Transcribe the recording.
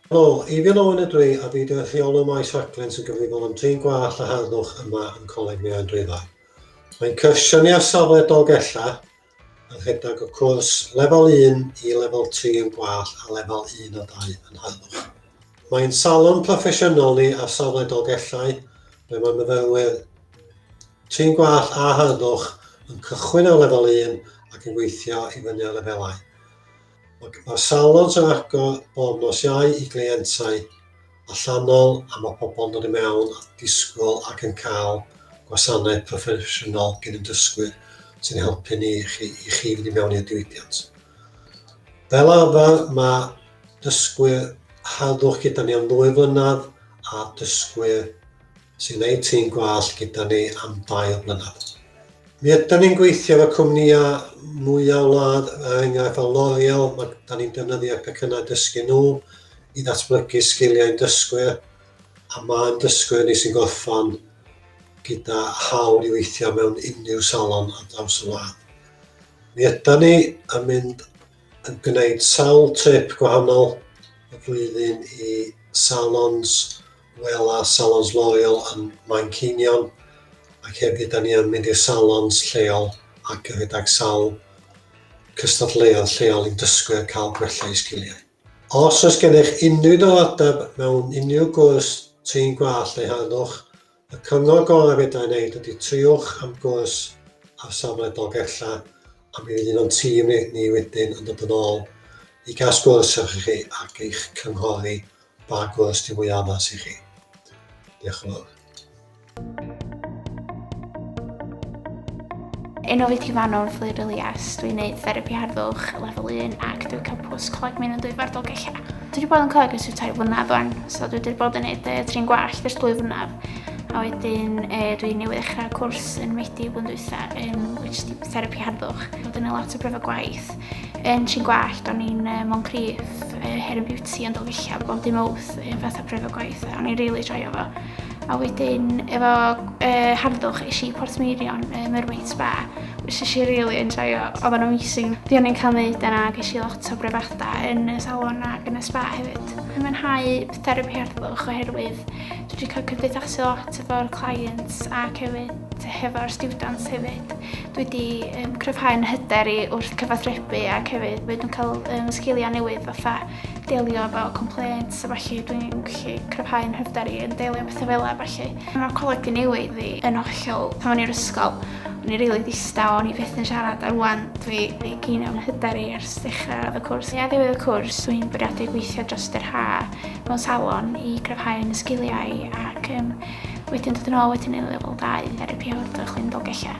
Helo, Ifan Owen ydw i a fi yw'r rheolwr maes rhaglen sy'n gyfrifol am Trin, Gwallt a Harddwch yma yn Coleg Mewn Rhithwir. Mae'n cyrsiynnu ar safle Dolgella yn rhedeg o cwrs lefel 1 i lefel 3 yn Gwallt a lefel 1 a 2 yn Harddwch. Mae'n salon proffesiynol ni ar safle Dolgellau, ble mae myfyrwyr Trin, Gwallt a Harddwch yn cychwyn ar lefel 1 ac yn gweithio i fyny ar lefelau. Mae'r salons yn agor bob nos Iau i gleientau allanol a mae pobl yn dod i mewn a disgwyl ac yn cael gwasanaeth proffesiynol gan y dysgwyr sy'n helpu ni i chi fynd i mewn i'r diwydiant. Fel arfer mae dysgwyr Harddwch gyda ni am 2 flynedd a dysgwyr sy'n gwneud Trin Gwallt gyda ni am 2 blynedd. Mi ydyn ni'n gweithio efo cwmnïau mwyaf o wlad, enghraifft fel L'Oreal, da ni'n defnyddio pecynnau dysgu nhw i ddatblygu sgiliau'n dysgwyr, a mae'n dysgwyr ni sy'n gorffan gyda hawl i weithio mewn unrhyw salon ar draws y wlad. Mi ydyn ni yn mynd yn gwneud sawl trip gwahanol y flwyddyn i salons wela, salons L'Oreal yn Manceinion, ac hefyd da ni yn mynd i'r salons lleol ac gydag sawl cystadleuoedd lleol i'n dysgwyr cael gwella eu sgiliau. Os oes gennych unrhyw ddiddordeb mewn unrhyw gwrs Trin Gwallt neu Harddwch, y cyngor gorau fedra i wneud ydy triwch am gwrs ar safle Dolgella, a mi fydd un o'n tîm ni wedyn yn dod yn ôl i gael sgwrs â chi ac eich cynghori ba gwrs di mwy addas i chi. Diolch yn fawr. Enw fi Ifan Owen dwi'n gwneud Therapi Harddwch lefel 1 ac dwi'n campws Coleg Mewn Rhithwir Dolgella. Dwi wedi bod yn coleg ers 2 flynedd wan, so dwi wedi bod yn gwneud Trin Gwallt ers 2 flynedd. A wedyn dwi newydd ddechrau cwrs yn Medi blwyddyn dwytha, which is Therapi Harddwch. Wedyn lot o brifo gwaith. Yn Trin Gwallt, o'n i'n Moncrieff, Hair and Beauty yn Dolgella, bob dim wrth fath o brifo gwaith, a o'n i'n rili joio fo. A wedyn, efo Harddwch, eisiau Portmeirion, Mermaid Spa, which eisiau rili enjoyo, oedd yn amazing. Di o'n i'n cael neud yna, eisiau lot o brefachta yn y salon ac yn y spa hefyd. Dwi'n mwynhau Therapi Harddwch oherwydd dwi wedi cael cymdeithasu lot efo'r clients ac hefyd hefo'r students hefyd. Dwi wedi cryfhau'n hyder i wrth cyfathrebu ac hefyd dwi'n cael sgiliau newydd fatha delio efo complaints a falle dwi'n gallu cryfhau'n hyder i yn delio bethau fel yna falle. Mae'r coleg di newid fi yn hollol pan o'n i'r ysgol. O'n i'n rili distaw, o'n i byth yn siarad, a rwan dwi gyn o'n hyder i ers dechrau y cwrs. Ia, ddiwedd y cwrs, dwi'n bwriadu gweithio dros yr haf mewn salon i gryfhau'n sgiliau ac wedyn dod yn ôl wedyn i lefel 2 Therapi Harddwch yn Dolgella.